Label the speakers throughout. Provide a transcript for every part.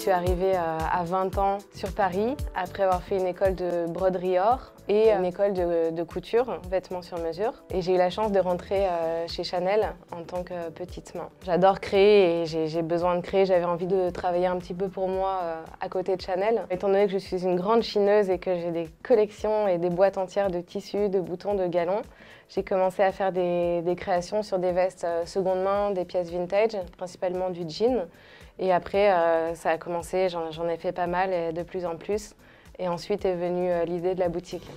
Speaker 1: suis arrivée à 20 ans sur Paris, après avoir fait une école de broderie or et une école de couture, vêtements sur mesure. Et j'ai eu la chance de rentrer chez Chanel en tant que petite main. J'adore créer et j'ai besoin de créer. J'avais envie de travailler un petit peu pour moi à côté de Chanel. Étant donné que je suis une grande chineuse et que j'ai des collections et des boîtes entières de tissus, de boutons, de galons, j'ai commencé à faire des créations sur des vestes seconde main, des pièces vintage, principalement du jean. Et après, ça a commencé, j'en ai fait pas mal et de plus en plus. Et ensuite est venue l'idée de la boutique.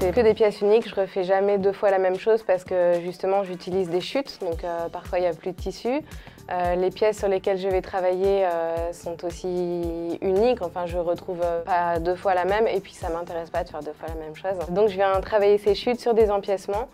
Speaker 1: C'est que des pièces uniques, je refais jamais 2 fois la même chose parce que justement j'utilise des chutes, donc parfois il n'y a plus de tissu. Les pièces sur lesquelles je vais travailler sont aussi uniques, enfin je retrouve pas 2 fois la même et puis ça m'intéresse pas de faire 2 fois la même chose. Donc je viens travailler ces chutes sur des empiècements.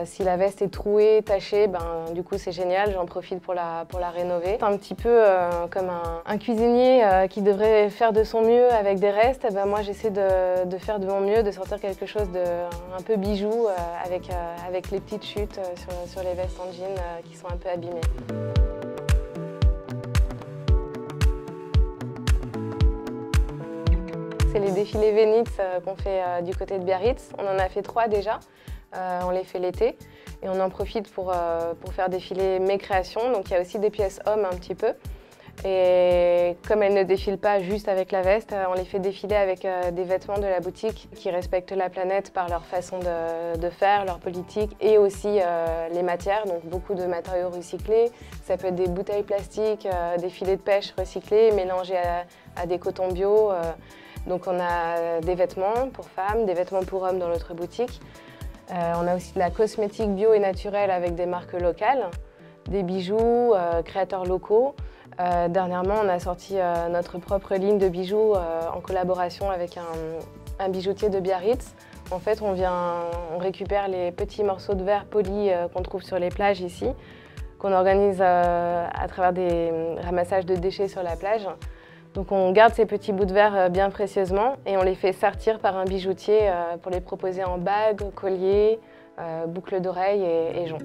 Speaker 1: Si la veste est trouée, tachée, du coup c'est génial, j'en profite pour la rénover. C'est un petit peu comme un cuisinier qui devrait faire de son mieux avec des restes. Moi j'essaie de faire de mon mieux, de sortir quelque chose de un peu bijou avec les petites chutes sur les vestes en jean qui sont un peu abîmées. C'est les défilés Vénitz qu'on fait du côté de Biarritz. On en a fait 3 déjà. On les fait l'été et on en profite pour faire défiler mes créations. Donc il y a aussi des pièces hommes un petit peu. Et comme elles ne défilent pas juste avec la veste, on les fait défiler avec des vêtements de la boutique qui respectent la planète par leur façon de faire, leur politique et aussi les matières. Donc beaucoup de matériaux recyclés. Ça peut être des bouteilles plastiques, des filets de pêche recyclés mélangés à des cotons bio. Donc on a des vêtements pour femmes, des vêtements pour hommes dans notre boutique. On a aussi de la cosmétique bio et naturelle avec des marques locales, des bijoux, créateurs locaux. Dernièrement, on a sorti notre propre ligne de bijoux en collaboration avec un bijoutier de Biarritz. En fait, on récupère les petits morceaux de verre polis qu'on trouve sur les plages ici, qu'on organise à travers des ramassages de déchets sur la plage. Donc on garde ces petits bouts de verre bien précieusement et on les fait sertir par un bijoutier pour les proposer en bagues, colliers, boucles d'oreilles et joncs.